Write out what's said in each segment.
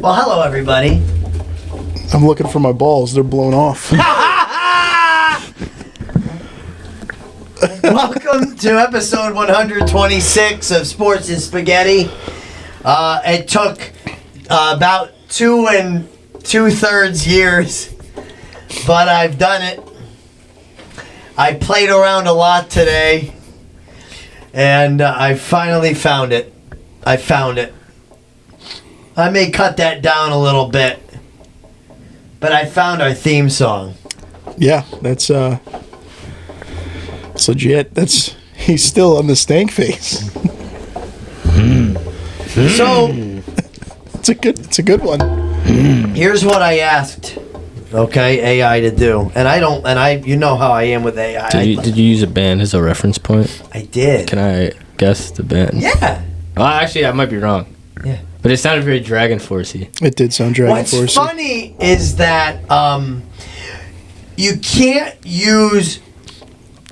Well, hello, everybody. I'm looking for my balls. They're blown off. Welcome to episode 126 of Sports and Spaghetti. It took about 2 2/3 years, but I've done it. I played around a lot today, and I finally found it. I found it. I may cut that down a little bit, but I found our theme song. Yeah, that's legit. He's still on the stank face. So It's a good one. here's what I asked, okay, AI to do, and you know how I am with AI. Did you use a band as a reference point? I did. Can I guess the band? Yeah. Well, actually, I might be wrong. Yeah. But it sounded very Dragon Force-y. It did sound Dragon What's Force. funny is that you can't use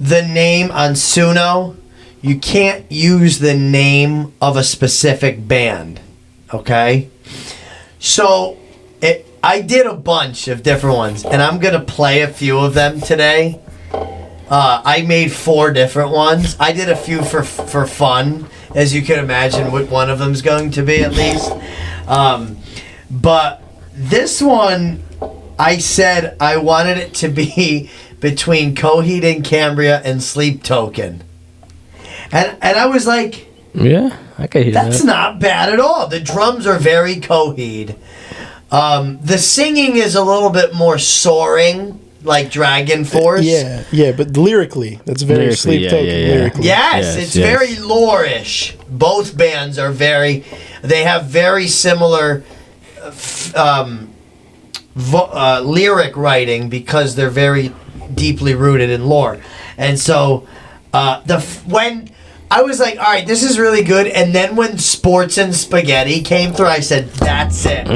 the name on Suno. You can't use the name of a specific band. Okay? So I did a bunch of different ones, and I'm going to play a few of them today. I made 4 different ones. I did a few for fun, as you can imagine what one of them's going to be at least. But this one, I said I wanted it to be between Coheed and Cambria and Sleep Token. And I was like, Yeah, I could hear that's that. not bad at all. The drums are very Coheed. The singing is a little bit more soaring, like Dragon Force. Yeah, but lyrically, that's very Lyrically, Sleep yeah, Token. yeah, yeah. Lyrically. Yes, it's very lore-ish. Both bands are they have very similar lyric writing because they're very deeply rooted in lore. And so when I was like, all right, this is really good. And then when Sports and Spaghetti came through, I said, that's it.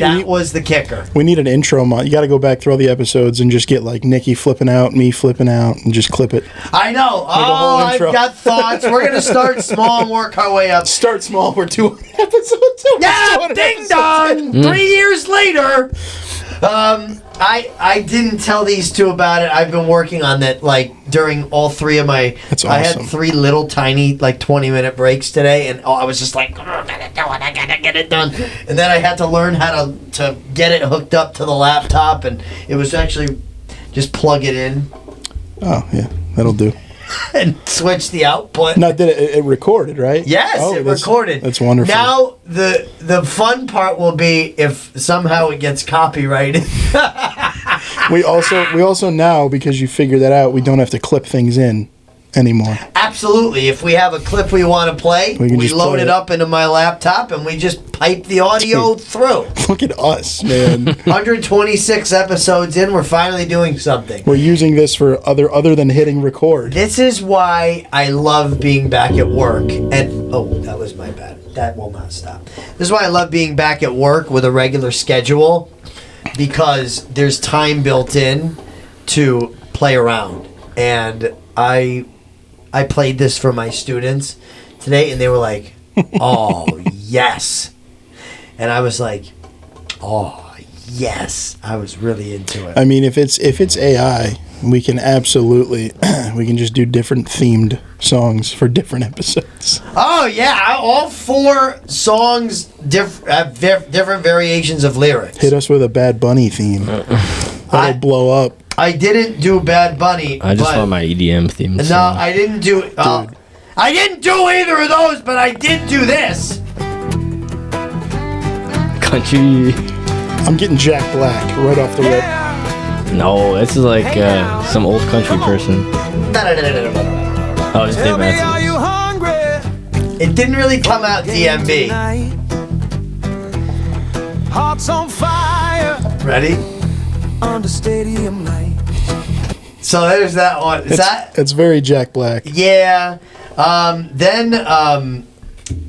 That was the kicker. We need an intro mod. You got to go back through all the episodes and just get like Nikki flipping out, me flipping out, and just clip it. I know. whole I've intro. got thoughts. We're going to start small and work our way up. Start small. We're 200 episodes. Yeah, ding dong! 3 years later. I didn't tell these two about it. I've been working on that like during all 3 of my. That's I had awesome. 3 little tiny like 20-minute breaks today, and I was just like, I gotta get it done. And then I had to learn how to get it hooked up to the laptop, and it was actually just plug it in Oh yeah, that'll do. and switch the output. Now, did it recorded, right? Yes, Oh, it that's- recorded. That's wonderful. Now the fun part will be if somehow it gets copyrighted. we also now, because you figured that out, we don't have to clip things in anymore. Absolutely. If we have a clip we want to play, We can we just load play it it. up into my laptop and we just pipe the audio through. Look at us, man. 126 episodes in, we're finally doing something. We're using this for other than hitting record. This is why I love being back at work. And oh, that was my bad. That will not stop. This is why I love being back at work with a regular schedule, because there's time built in to play around. And I played this for my students today, and they were like, "Oh yes," and I was like, "Oh yes." I was really into it. I mean, if it's AI, We can absolutely, we can just do different themed songs for different episodes. Oh yeah, all 4 songs have different variations of lyrics. Hit us with a Bad Bunny theme. That'll blow up. I didn't do Bad Bunny. I just but- want my EDM theme. No, song. I didn't do. I didn't do either of those, but I did do this. Country. I'm getting Jack Black right off the rip. No, this is like some old country person. Oh, it's Dave Matthews. It didn't really come out DMB. Hearts on fire Ready? under stadium light. So there's that one. Is that? It's very Jack Black. Yeah. Then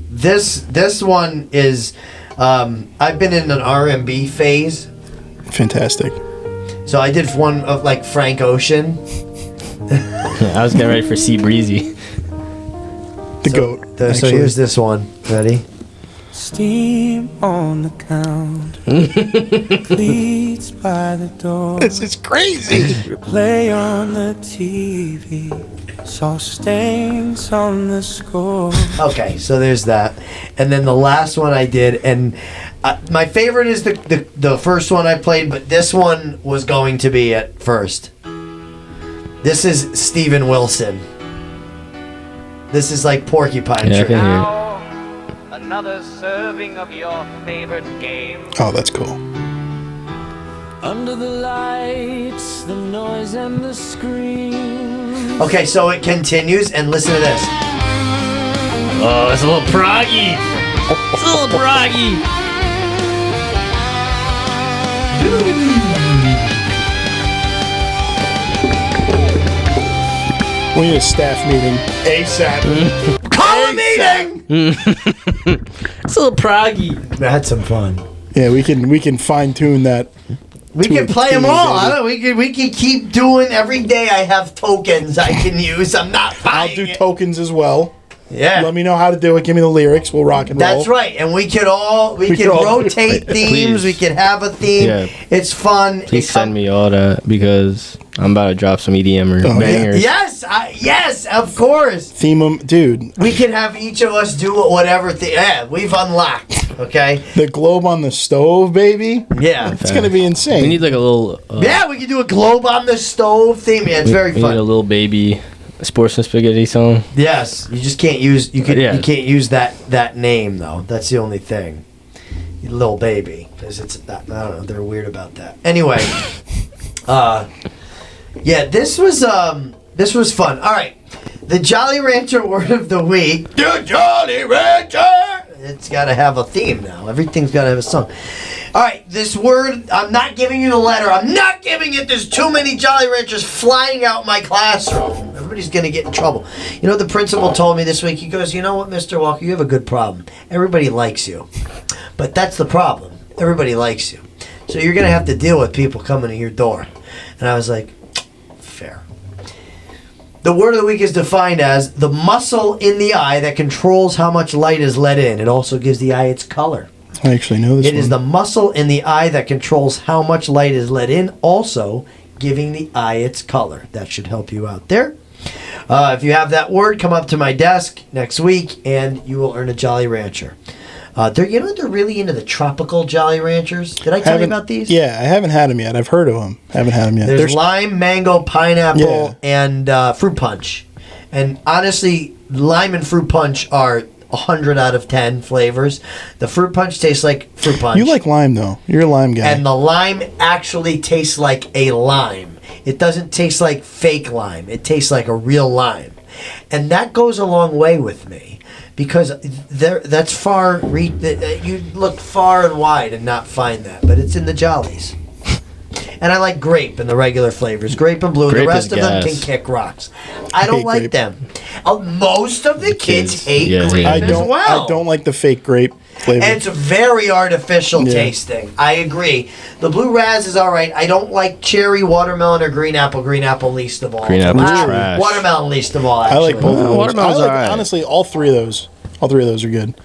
this one is. I've been in an R&B phase, Fantastic. so I did one of like Frank Ocean. I was getting ready for Sea Breezy. The GOAT. So actually. here's this one. Ready? Steam on the count. Cleats by the door. This is crazy. Play on the TV. Saw stains on the score. Okay, so there's that, and then the last one I did, and my favorite is the first one I played, but this one was going to be at first. This is Steven Wilson. This is like Porcupine Yeah, I Tree. can hear it. Another serving of your favorite game. Oh, that's cool. Under the lights, the noise and the scream. Okay, so it continues, and listen to this. Oh, it's a little proggy. It's a little proggy. We need a staff meeting ASAP. Call a meeting. It's a little proggy. That's some fun. Yeah, we can fine tune that. We To can a play them team, all. baby. We can keep doing every day. I have tokens I can use. I'm not I'll buying do it. tokens as well. Yeah. Let me know how to do it. Give me the lyrics. We'll rock and roll. That's right, and we could all we We could could all do rotate it. themes. Please. We could have a theme. Yeah. It's fun. Please send me all that because I'm about to drop some EDM or Oh, yeah. bangers. Yes, of course. Theme 'em, dude. We can have each of us do whatever. Yeah, we've unlocked. Okay. The globe on the stove, baby. Yeah. It's gonna be insane. We need like a little. Yeah, we can do a globe on the stove theme. Yeah, it's very we need a fun. little baby sports and spaghetti song. Yes, you just can't use you Yeah. can't use that name though. That's the only thing. Little baby, because it's that, I don't know. They're weird about that. Anyway, yeah, this was fun. All right, the Jolly Rancher word of the week. The Jolly Rancher. It's got to have a theme now. Everything's got to have a song. All right, this word, I'm not giving you the letter. I'm not giving it. There's too many Jolly Ranchers flying out my classroom. Everybody's going to get in trouble. You know what the principal told me this week? He goes, you know what, Mr. Walker, you have a good problem. Everybody likes you. But that's the problem. Everybody likes you. So you're going to have to deal with people coming to your door. And I was like, fair. The word of the week is defined as the muscle in the eye that controls how much light is let in. It also gives the eye its color. I actually know this It one. is the muscle in the eye that controls how much light is let in, also giving the eye its color. That should help you out there. If you have that word, come up to my desk next week and you will earn a Jolly Rancher. They're really into the tropical Jolly Ranchers. Did I tell you Haven't- about these? Yeah, I haven't had them yet. I've heard of them. Haven't had them yet. There's lime, mango, pineapple, Yeah. and fruit punch. And honestly, lime and fruit punch are 100 out of 10 flavors. The fruit punch tastes like fruit punch. You like lime though. You're a lime guy. And the lime actually tastes like a lime. It doesn't taste like fake lime. It tastes like a real lime. And that goes a long way with me because that's far. You look far and wide and not find that, but it's in the Jollies. And I like grape and the regular flavors. Grape and blue. Grape The rest is of them gas. can kick rocks. I don't hate like grape. them. Most of the kids kids, hate yeah, grape I as don't. well. I don't like the fake grape flavor. And it's very artificial Yeah. tasting. I agree. The blue raz is all right. I don't like cherry, watermelon, or green apple. Green apple least of all. Green apple's Ah, trash. Watermelon least of all. I Actually. like both of those. watermelon's I like, alright. honestly, all three of those. All three of those are good.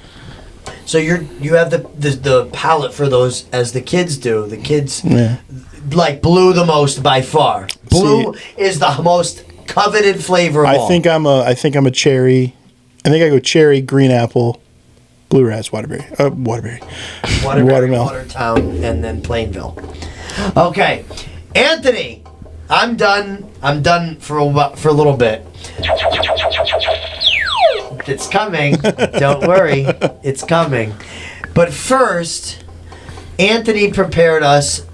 So you have the palate for those as the kids do. The kids, Yeah. like blue the most by far. Blue is the most coveted flavor of all. I think I'm a cherry. I think I go cherry, green apple, blue raz, watermelon. Watertown, and then Plainville. Okay, Anthony, I'm done. I'm done for a little bit. It's coming. Don't worry, it's coming. But first, Anthony prepared us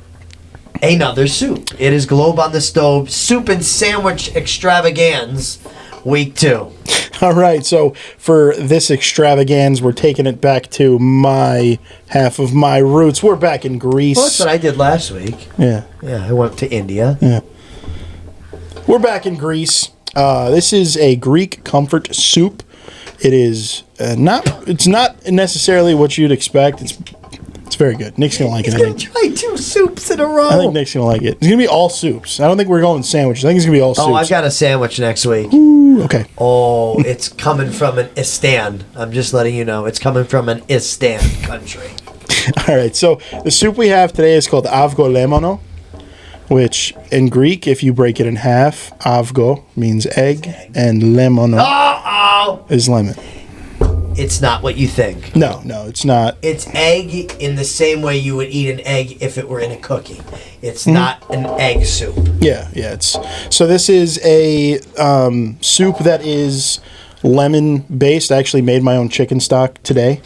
another soup. It is Globe on the Stove Soup and Sandwich Extravaganza, week 2. All right, so for this extravaganza, we're taking it back to my half of my roots. We're back in Greece. Well, that's what I did last week. Yeah. Yeah, I went to India. Yeah. We're back in Greece. This is a Greek comfort soup. It is it's not necessarily what you'd expect. It's very good. Nick's going to like it, I He's going think. to try 2 soups in a row. I think Nick's going to like it. It's going to be all soups. I don't think we're going sandwiches. I think it's going to be all soups. Oh, I've got a sandwich next week. Ooh, okay. Oh, it's coming from an Istan. I'm just letting you know. It's coming from an Istan country. All right, so the soup we have today is called avgo lemono, which in Greek, if you break it in half, avgo means egg, and lemono Uh-oh! is lemon. It's not what you think. No, it's not. It's egg in the same way you would eat an egg if it were in a cookie. It's not an egg soup. Yeah. So this is a soup that is lemon based. I actually made my own chicken stock today.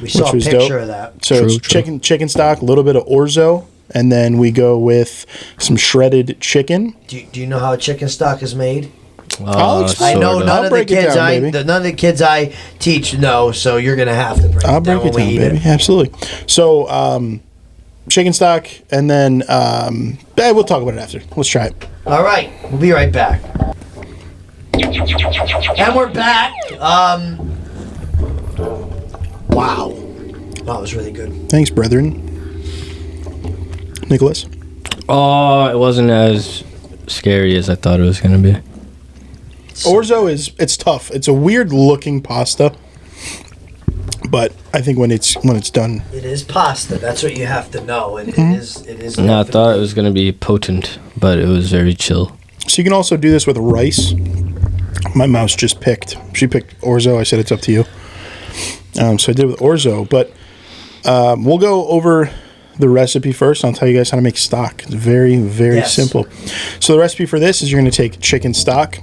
We saw a was picture dope. of that. So True. it's chicken stock, a little bit of orzo, and then we go with some shredded chicken. Do you know how a chicken stock is made? I'll explain. I know sorta. none I'll of the break it kids down, baby. none of the kids I teach know, so you're gonna have to break I'll it down break it when down, we eat baby. it. Absolutely. So, chicken stock, and then we'll talk about it after. Let's try it. All right, we'll be right back. And we're back. Wow, that was really good. Thanks, brethren. Nicholas. Oh, it wasn't as scary as I thought it was gonna be. Orzo it's tough. It's a weird looking pasta, but I think when it's done, It is pasta. That's what you have to know. It is. It is. No, I thought it was gonna be potent, but it was very chill. so you can also do this with rice. My mouse just picked. She picked orzo. I said it's up to you. So I did it with orzo, but we'll go over the recipe first. I'll tell you guys how to make stock. It's very, very Yes. simple. So the recipe for this is you're going to take chicken stock,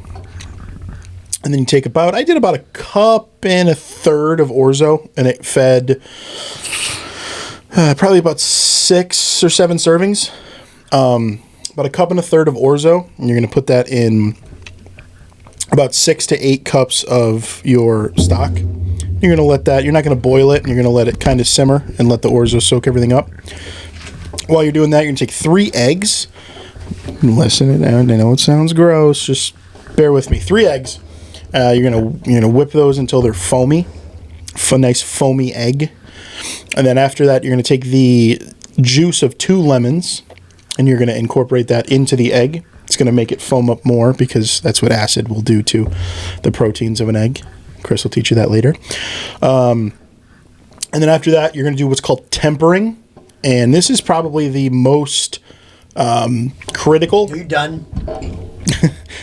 and then you take I did about 1.5 cups of orzo, and it fed probably about 6 or 7 servings. About 1.5 cups of orzo, and you're going to put that in about 6 to 8 cups of your stock. You're going to let that, you're not going to boil it, and you're going to let it kind of simmer and let the orzo soak everything up. While you're doing that, you're going to take 3 eggs. Listen it out. I know it sounds gross. Just bear with me. 3 eggs. You're gonna whip those until they're foamy. Nice foamy egg. And then after that, you're going to take the juice of 2 lemons, and you're going to incorporate that into the egg. It's going to make it foam up more because that's what acid will do to the proteins of an egg. Chris will teach you that later. And then after that, you're going to do what's called tempering. And this is probably the most critical. Are you done?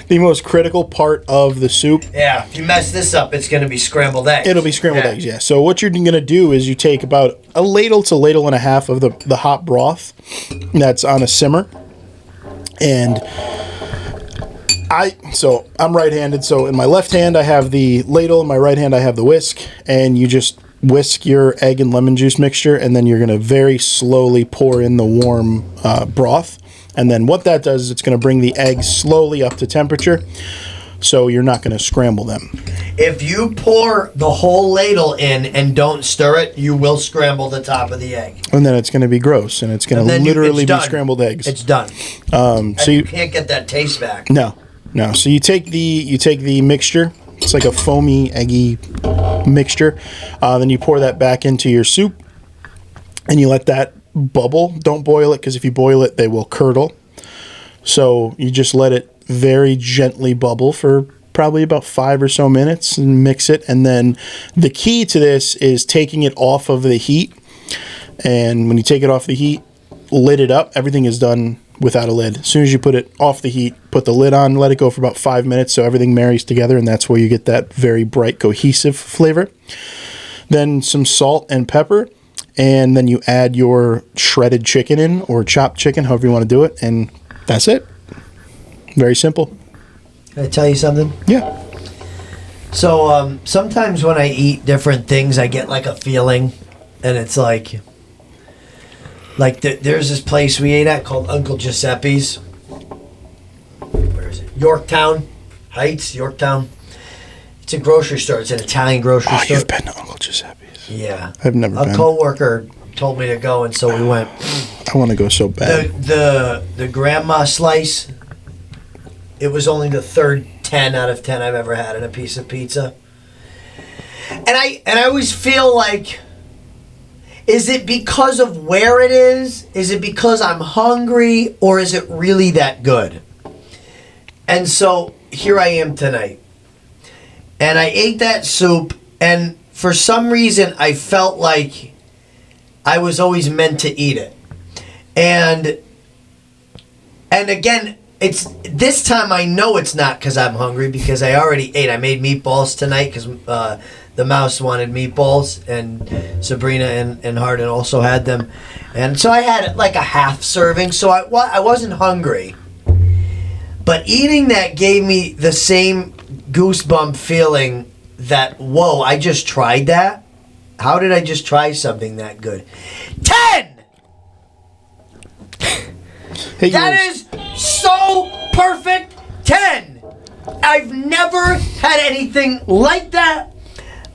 The most critical part of the soup. Yeah. If you mess this up, it's going to be scrambled eggs. It'll be scrambled eggs, yeah. So what you're going to do is you take about a ladle to ladle and a half of the hot broth that's on a simmer. And I'm right-handed, so in my left hand I have the ladle, in my right hand I have the whisk, and you just whisk your egg and lemon juice mixture, and then you're going to very slowly pour in the warm broth. And then what that does is it's going to bring the eggs slowly up to temperature, so you're not going to scramble them. If you pour the whole ladle in and don't stir it, you will scramble the top of the egg. And then it's going to be gross, and it's going to literally be scrambled eggs. It's done. So You can't get that taste back. No. So you take the mixture. It's like a foamy, eggy mixture. Then you pour that back into your soup, and you let that bubble. Don't boil it, because if you boil it, they will curdle. So you just let it very gently bubble for probably about 5 or so minutes and mix it. And then the key to this is taking it off of the heat. And when you take it off the heat, lid it up. Everything is done without a lid. As soon as you put it off the heat, put the lid on, let it go for about 5 minutes so everything marries together, and that's where you get that very bright, cohesive flavor. Then some salt and pepper, and then you add your shredded chicken in, or chopped chicken, however you want to do it, and that's it. Very simple. Can I tell you something? Yeah. So sometimes when I eat different things, I get like a feeling, and it's like there's this place we ate at called Uncle Giuseppe's. Where is it? Yorktown Heights, Yorktown. It's a grocery store. It's an Italian grocery store. You've been to Uncle Giuseppe's. Yeah. I've never been. A coworker told me to go, and so we went. I want to go so bad. The grandma slice. It was only the third 10 out of 10 I've ever had in a piece of pizza. And I always feel like, is it because of where it is? Is it because I'm hungry? Or is it really that good? And so here I am tonight. And I ate that soup, and for some reason I felt like I was always meant to eat it. And again, it's this time I know it's not because I'm hungry, because I already ate. I made meatballs tonight because the mouse wanted meatballs, and Sabrina and Hardin also had them. And so I had like a half serving, so I wasn't hungry. But eating that gave me the same goosebump feeling that, whoa, I just tried that? How did I just try something that good? 10! Hey, That is so perfect. 10. I've never had anything like that.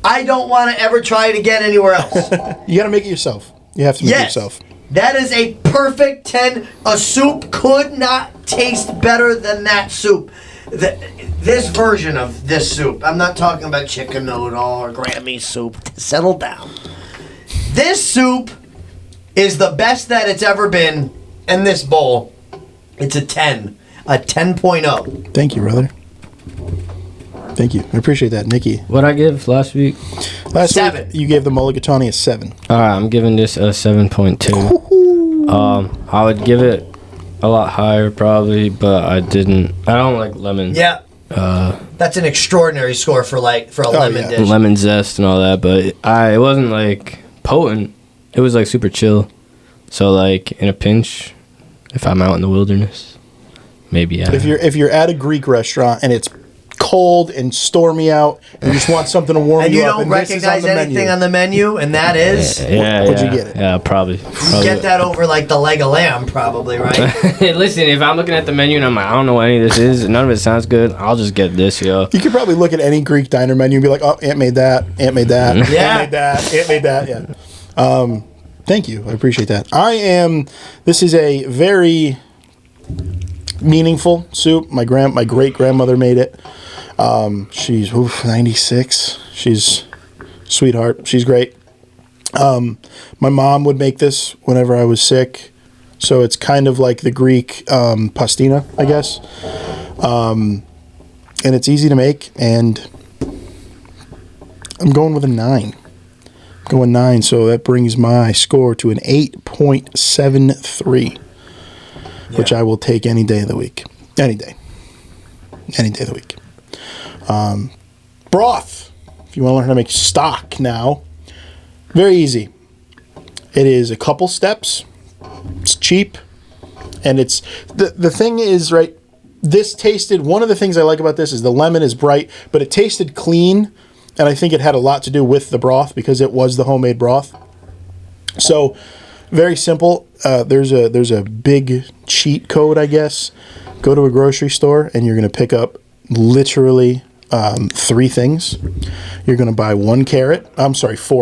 I don't want to ever try it again anywhere else. you got to make it yourself. You have to make it yourself. That is a perfect 10. A soup could not taste better than that soup. This version of this soup. I'm not talking about chicken noodle or Grammy soup. Settle down. This soup is the best that it's ever been in this bowl. It's a 10. A 10.0. Thank you, brother. Thank you. I appreciate that, Nikki. What'd I give last week? Last 7. week, you gave the Mulligatawny a 7. All right, I'm giving this a 7.2. I would give it a lot higher probably, but I didn't. I don't like lemon. Yeah. That's an extraordinary score for a lemon dish. Lemon zest and all that, but it wasn't like potent. It was like super chill. So like in a pinch, if I'm out in the wilderness, maybe yeah. If you're at a Greek restaurant and it's cold and stormy out, and you just want something to warm And you you up, don't and this is on recognize the anything menu. on the menu, and that is... What'd you get it? Yeah, probably. Get that over like the leg of lamb, probably, right? Listen, if I'm looking at the menu and I'm like, I don't know what any of this is, and none of it sounds good, I'll just get this, yo. You could probably look at any Greek diner menu and be like, oh, Aunt made that, Aunt made that, Yeah. Aunt made that, Aunt made that, yeah. Thank you. I appreciate that. This is a very meaningful soup. My great-grandmother made it. She's 96. She's a sweetheart. She's great. My mom would make this whenever I was sick. So it's kind of like the Greek pastina, I guess. And it's easy to make, and I'm going with a 9. Going 9, so that brings my score to an 8.73, which I will take any day of the week. Any day of the week. Broth. If you want to learn how to make stock now, very easy. It is a couple steps. It's cheap, and it's the thing is, right, this tasted, one of the things I like about this is the lemon is bright, but it tasted clean. And I think it had a lot to do with the broth because it was the homemade broth. So, very simple. There's a big cheat code, I guess. Go to a grocery store and you're going to pick up literally 3 things. You're going to buy 4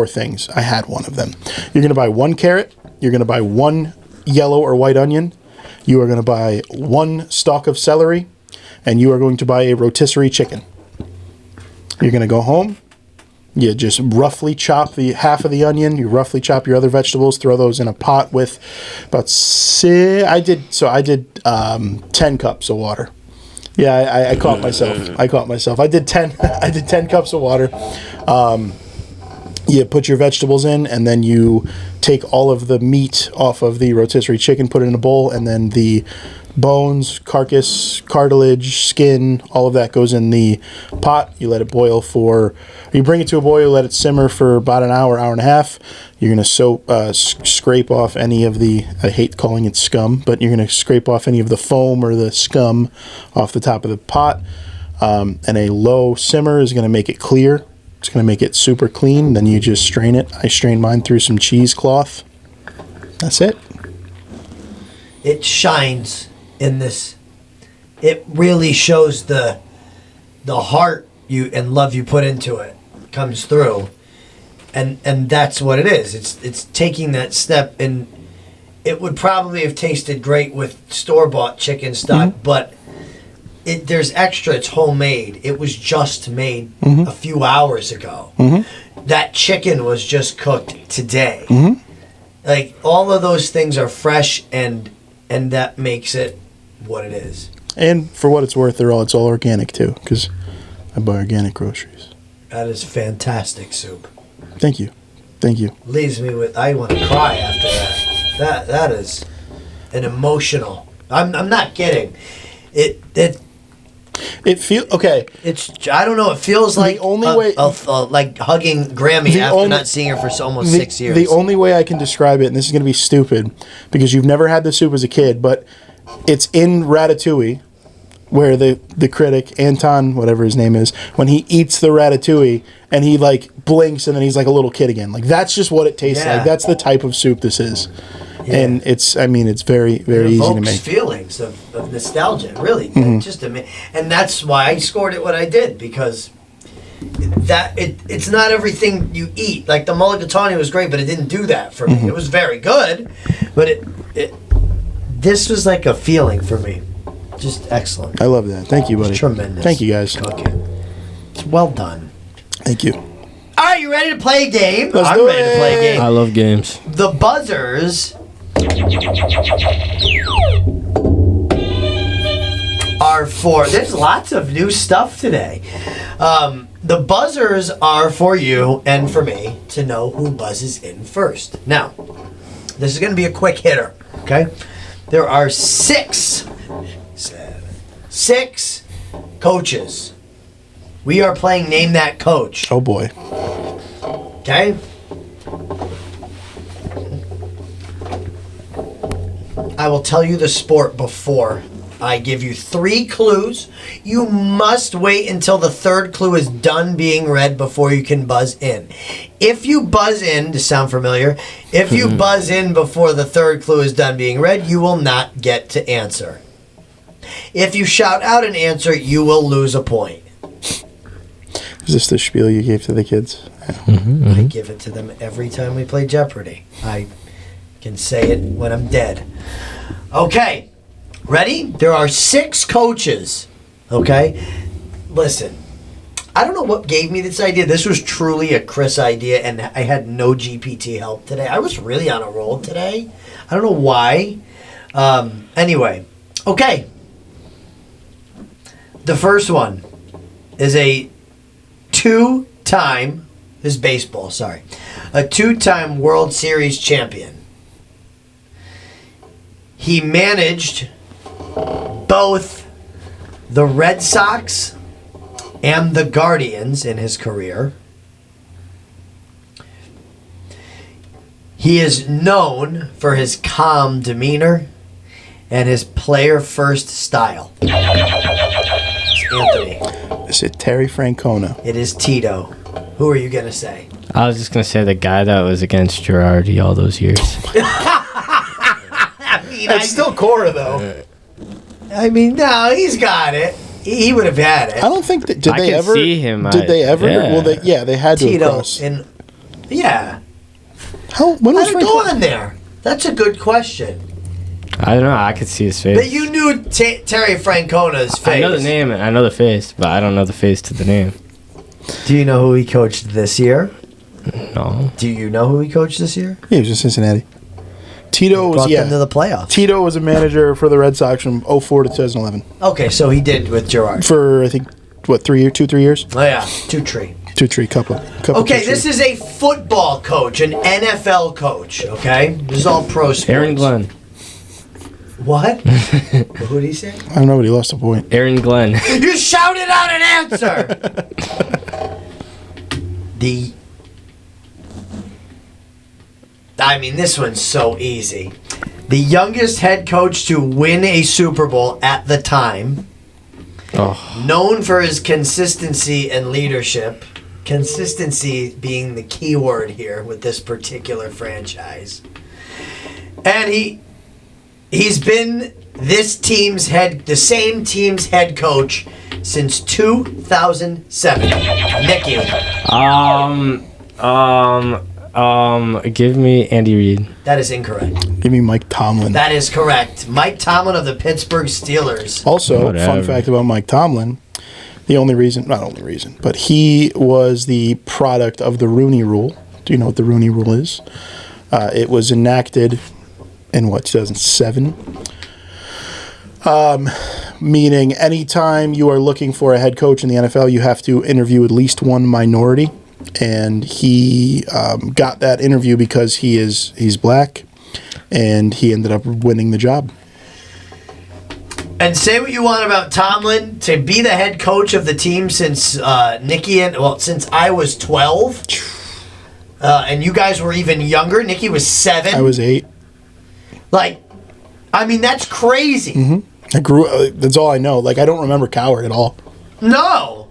things. I had one of them. You're going to buy 1 carrot. You're going to buy 1 yellow or white onion. You are going to buy 1 stalk of celery. And you are going to buy a rotisserie chicken. You're going to go home. You just roughly chop the half of the onion. You roughly chop your other vegetables. Throw those in a pot with about 10 cups of water. Yeah, I caught myself. I did 10. I did 10 cups of water. You put your vegetables in, and then you take all of the meat off of the rotisserie chicken, put it in a bowl, and then the bones, carcass, cartilage, skin, all of that goes in the pot. You let it boil you bring it to a boil, let it simmer for about an hour, hour and a half. You're going to scrape off any of I hate calling it scum, but you're going to scrape off any of the foam or the scum off the top of the pot. And a low simmer is going to make it clear. It's going to make it super clean. Then you just strain it. I strain mine through some cheesecloth. That's it. It shines in this. It really shows the heart you and love you put into it comes through, and that's what it is. It's taking that step, and it would probably have tasted great with store-bought chicken stock, but there's extra. It's homemade. It was just made a few hours ago. That chicken was just cooked today. Like, all of those things are fresh, and that makes it what it is. And for what it's worth, it's all organic too, because I buy organic groceries. That is fantastic soup. Thank you. Leaves me with, I want to cry after that. That is an emotional. I'm not kidding. It feels okay. It's, I don't know. It feels like like hugging Grammy after not seeing her for almost 6 years. The only way I can describe it, and this is going to be stupid, because you've never had the soup as a kid, but it's in Ratatouille, where the critic, Anton, whatever his name is, when he eats the ratatouille and he like blinks and then he's like a little kid again. Like, that's just what it tastes like. That's the type of soup this is. Yeah. And it's very, very easy to make. Feelings of nostalgia, really. Just and that's why I scored it what I did, because it's not everything you eat. Like, the mulligatawny was great, but it didn't do that for me. It was very good, but this was like a feeling for me. Just excellent. I love that. Thank you, buddy. It's tremendous. Thank you, guys. Cooking. It's well done. Thank you. All right, you ready to play a game? I'm ready to play a game. I love games. The buzzers are for... There's lots of new stuff today. The buzzers are for you and for me to know who buzzes in first. Now, this is going to be a quick hitter, okay? There are six coaches. We are playing Name That Coach. Oh, boy. Okay? I will tell you the sport before I give you 3 clues. You must wait until the 3rd clue is done being read before you can buzz in. If you buzz in, to sound familiar, if you buzz in before the 3rd clue is done being read, you will not get to answer. If you shout out an answer, you will lose a point. Is this the spiel you gave to the kids? I give it to them every time we play Jeopardy. I can say it when I'm dead. Okay, ready? There are 6 coaches. Okay? Listen, I don't know what gave me this idea. This was truly a Chris idea, and I had no GPT help today. I was really on a roll today. I don't know why. Anyway, okay. The first one is a 2-time, this is baseball, sorry, a 2-time World Series champion. He managed both the Red Sox and the Guardians in his career. He is known for his calm demeanor and his player-first style. Anthony. Is it Terry Francona? It is Tito. Who are you going to say? I was just going to say the guy that was against Girardi all those years. I mean, It's still Cora, though. I mean, no, he's got it. He would have had it. I don't think that... Did I they could ever... see him. Did they ever? Yeah. Well, they had to Tito cross. yeah. When was How'd it go on there? That's a good question. I don't know. I could see his face. But you knew Terry Francona's face. I know the name and I know the face, but I don't know the face to the name. Do you know who he coached this year? No. Do you know who he coached this year? Yeah, he was in Cincinnati. Tito was, Brought them to the playoffs. Tito was a manager for the Red Sox from 2004 to 2011. Okay, so he did with Girard. For, I think, what, 3 years? Oh yeah, 2-3. 2-3 couple. Okay, this is a football coach, an NFL coach. Okay, this is all pro sports. Aaron Glenn. What? Who did he say? I don't know, but he lost a point. Aaron Glenn. You shouted out an answer. This one's so easy. The youngest head coach to win a Super Bowl at the time. Oh. Known for his consistency and leadership. Consistency being the key word here with this particular franchise. And he's been the same team's head coach since 2007. Nicky. Give me Andy Reid. That is incorrect. Give me Mike Tomlin. That is correct. Mike Tomlin of the Pittsburgh Steelers. Also, Whatever. fun fact about Mike Tomlin, not only reason, but he was the product of the Rooney Rule. Do you know what the Rooney Rule is? It was enacted in 2007? Meaning anytime you are looking for a head coach in the NFL, you have to interview at least one minority. And he got that interview because he's black, and he ended up winning the job. And say what you want about Tomlin, to be the head coach of the team since since I was 12, and you guys were even younger. Nicky was 7. I was 8. That's crazy. Mm-hmm. I grew. That's all I know. I don't remember Coward at all. No,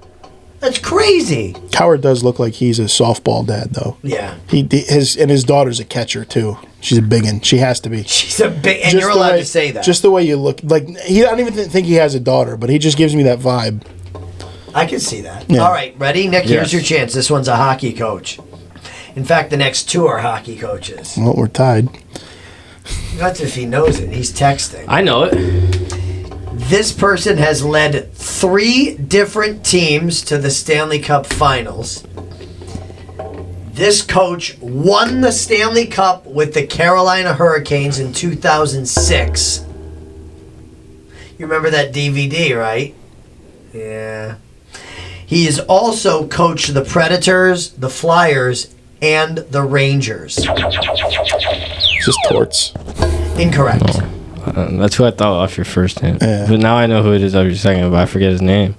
that's crazy. Coward does look like he's a softball dad, though. Yeah, his daughter's a catcher too. She's a big one. She has to be. she's a big, and Just you're the allowed way- to say that. Just the way you look. I don't even think he has a daughter, but he just gives me that vibe. I can see that. Yeah. All right, ready, Nick? Here's Yes. your chance. This one's a hockey coach. In fact, the next 2 are hockey coaches. Well, we're tied. That's if he knows it. He's texting. I know it. This person has led 3 different teams to the Stanley Cup Finals. This coach won the Stanley Cup with the Carolina Hurricanes in 2006. You remember that DVD, right? Yeah. He has also coached the Predators, the Flyers, and the Rangers. Just torts. Incorrect. That's who I thought off your first name. Yeah. But now I know who it is off your second, but I forget his name.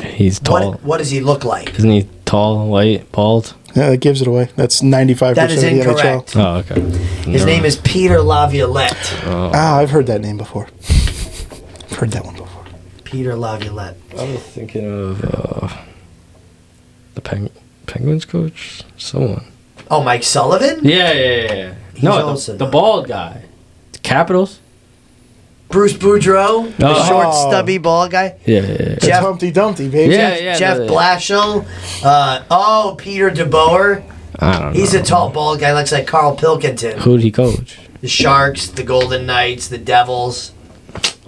He's tall. What does he look like? Isn't he tall, white, bald? Yeah, that gives it away. That's 95% That is of the incorrect. NHL. Oh, okay. His name is Peter Laviolette. I've heard that name before. I've heard that one before. Peter Laviolette. I was thinking of the Penguins coach? Someone. Oh, Mike Sullivan? Yeah. No, also the not. bald guy. The Capitals? Bruce Boudreau, the Oh. short, stubby, bald guy. Yeah. It's Jeff- Humpty Dumpty, baby. Yeah. Jeff Blashill. Peter DeBoer. I don't know. He's a tall, bald guy. Looks like Carl Pilkington. Who'd he coach? The Sharks, the Golden Knights, the Devils.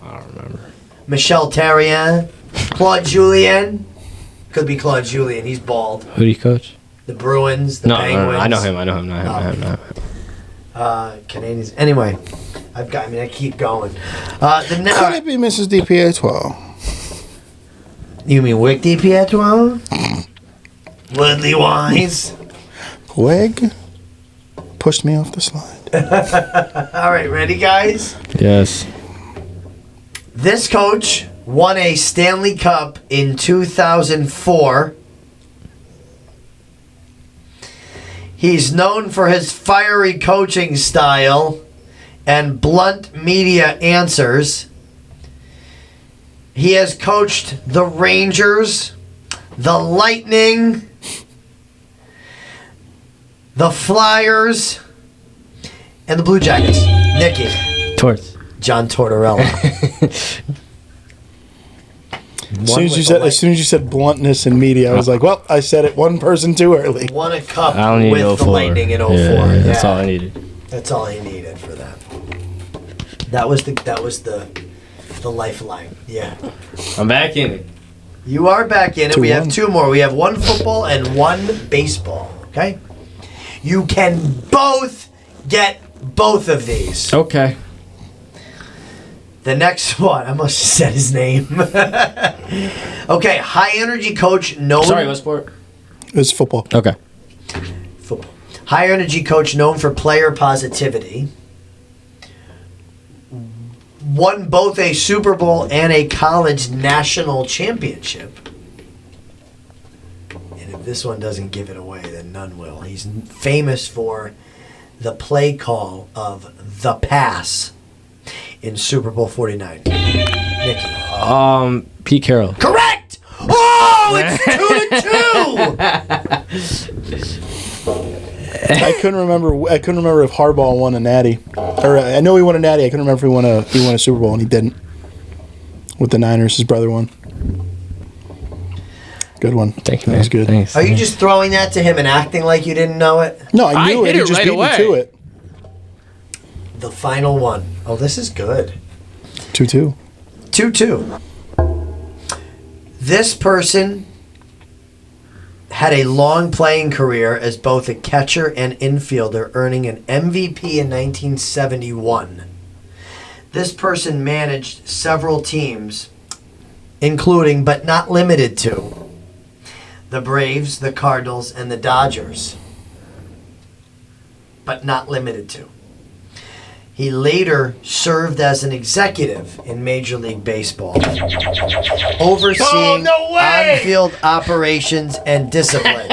I don't remember. Michel Therrien. Claude Julien. Could be Claude Julien. He's bald. Who'd he coach? The Bruins, the No, Penguins. I know him. Not him. Canadians. Anyway, I keep going. Could it be Mrs. DiPietro? You mean Wick DiPietro? Woodley Wise. Wig pushed me off the slide. All right, ready, guys? Yes. This coach won a Stanley Cup in 2004. He's known for his fiery coaching style and blunt media answers. He has coached the Rangers, the Lightning, the Flyers, and the Blue Jackets. Nicky. Torts. John Tortorella. As soon as you said bluntness in media, I was like, well, I said it one person too early. Won a cup I don't need with the 04. Lightning in 04. Yeah, that's all I needed. That's all he needed for that. That was the lifeline. Yeah. I'm back in it. You are back in it. We have 2-1. 2 more. We have 1 football and 1 baseball. Okay? You can both get both of these. Okay. The next one, I must have said his name. Okay, high energy coach known. Sorry, what sport? It's football. Okay. Football. High energy coach known for player positivity. Won both a Super Bowl and a college national championship. And if this one doesn't give it away, then none will. He's famous for the play call of the pass in Super Bowl 49. Nikki. Pete Carroll. Correct! Oh, it's 2-2! I couldn't remember if Harbaugh won a natty, or I know he won a natty. I couldn't remember if he won a Super Bowl, and he didn't. With the Niners, his brother won. Good one. Thank you, That man. was good. Thanks. Are you just throwing that to him and acting like you didn't know it? No, I knew I it. hit He it just right beat away. me to it. The final one. Oh, this is good. 2-2. 2-2. This person had a long playing career as both a catcher and infielder, earning an MVP in 1971. This person managed several teams, including but not limited to the Braves, the Cardinals, and the Dodgers. But not limited to. He later served as an executive in Major League Baseball, overseeing no way! on-field operations and discipline.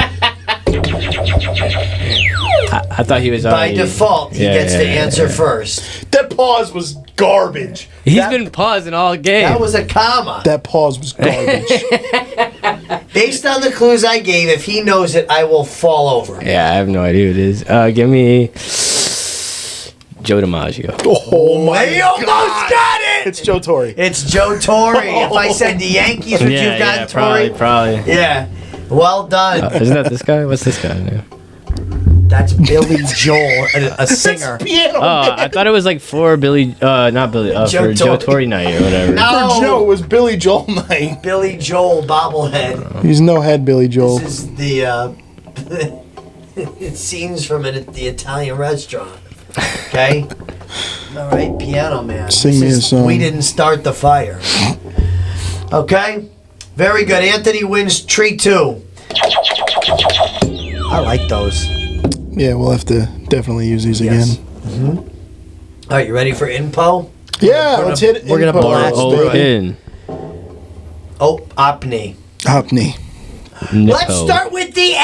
I thought he was By already... default, he Yeah, gets yeah, to yeah, answer yeah. first. That pause was garbage. He's That- been pausing all game. That was a comma. That pause was garbage. Based on the clues I gave, if he knows it, I will fall over. Yeah, I have no idea who it is. Give me Joe DiMaggio. Oh my You almost got it! It's Joe Torre. It's Joe Torre. If I said the Yankees, would you have gotten Torre? probably. Yeah. Well done. Isn't that this guy? What's this guy's name? That's Billy Joel, a singer. Piano. Oh, I thought it was like for Billy, not Billy, Joe for Joe Torre. Torre night or whatever. No. For Joe, it was Billy Joel night. Billy Joel bobblehead. He's no head, Billy Joel. This is the scenes from the Italian restaurant. Okay? All right, Piano Man. Sing me a song. We didn't start the fire. Okay? Very good. Anthony wins tree 2. I like those. Yeah, we'll have to definitely use these Yes. again. All right, you ready for info? Yeah, let's hit it. we're gonna Input. blast Oh, through it. in. Oh, Opni. Hopney. Let's start with the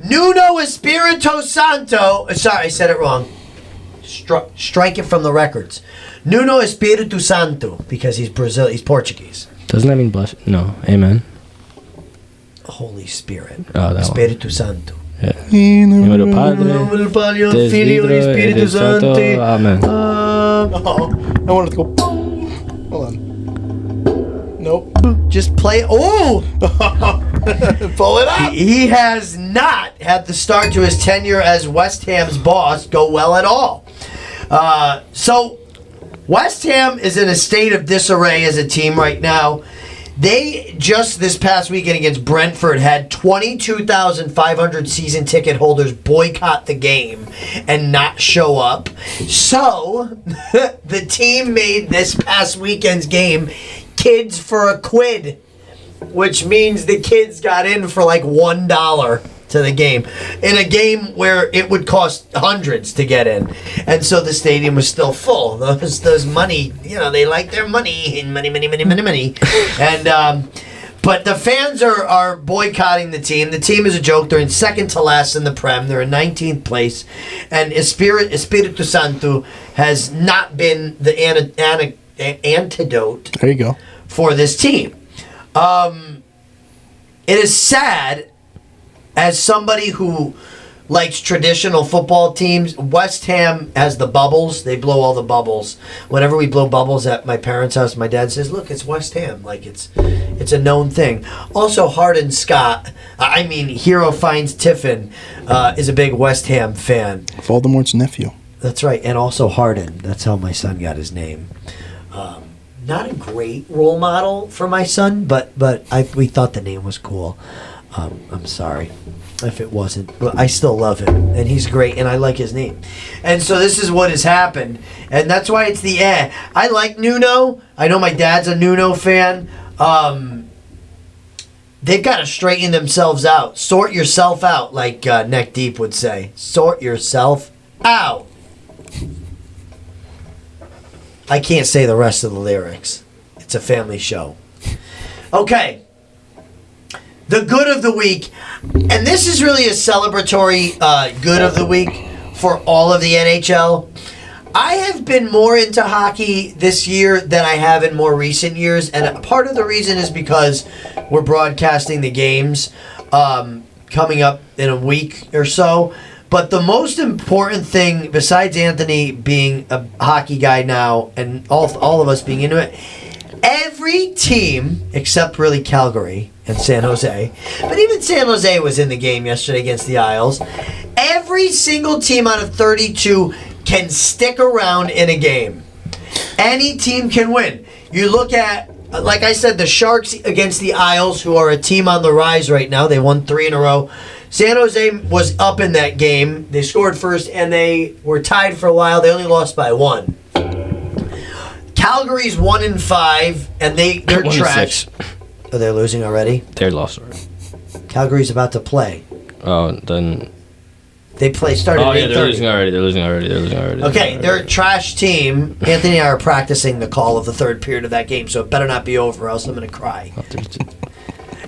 Nuno Espirito Santo. Sorry, I said it wrong. Strike it from the records. Nuno Espirito Santo, because he's He's Portuguese. Doesn't that mean bless? No. Amen. Holy Spirit. Oh, that one. Espirito Santo. Yeah. In nome del Padre, Del Padre, del Figlio, Figlio, e Spirito del Santo. Santo. Amen. Oh, I wanted to go. Hold on. Nope. Just play. Oh! Pull it up. He has not had the start to his tenure as West Ham's boss go well at all. So, West Ham is in a state of disarray as a team right now. They just this past weekend against Brentford had 22,500 season ticket holders boycott the game and not show up. So, the team made this past weekend's game kids for a quid, which means the kids got in for like $1 to the game in a game where it would cost hundreds to get in, and so the stadium was still full. Those money, they like their money and money, and but the fans are boycotting the team. The team is a joke. They're in second to last in the Prem. They're in 19th place, and Espirito Santo has not been the antidote There you go. for this team. It is sad, as somebody who likes traditional football teams. West Ham has the bubbles. They blow all the bubbles. Whenever we blow bubbles at my parents' house, my dad says, "Look, it's West Ham. Like it's a known thing." Also, Hardin Scott, Hero Finds Tiffin, is a big West Ham fan. Voldemort's nephew. That's right, and also Hardin. That's how my son got his name. Not a great role model for my son, but we thought the name was cool. I'm sorry if it wasn't. But I still love him, and he's great, and I like his name. And so this is what has happened, and that's why it's the I like Nuno. I know my dad's a Nuno fan. They've got to straighten themselves out. Sort yourself out, like Neck Deep would say. Sort yourself out. I can't say the rest of the lyrics. It's a family show. Okay. The good of the week. And this is really a celebratory good of the week for all of the NHL. I have been more into hockey this year than I have in more recent years. And part of the reason is because we're broadcasting the games coming up in a week or so. But the most important thing, besides Anthony being a hockey guy now and all of us being into it, every team, except really Calgary and San Jose, but even San Jose was in the game yesterday against the Isles, every single team out of 32 can stick around in a game. Any team can win. You look at, like I said, the Sharks against the Isles, who are a team on the rise right now. They won 3 in a row. San Jose was up in that game. They scored first, and they were tied for a while. They only lost by 1. Calgary's 1-5, and they're trash. Oh, they're losing already? They're lost already. Calgary's about to play. Oh, then. They started at 8:30. They're losing already. Okay, they're a trash team. Anthony and I are practicing the call of the third period of that game, so it better not be over, or else I'm going to cry.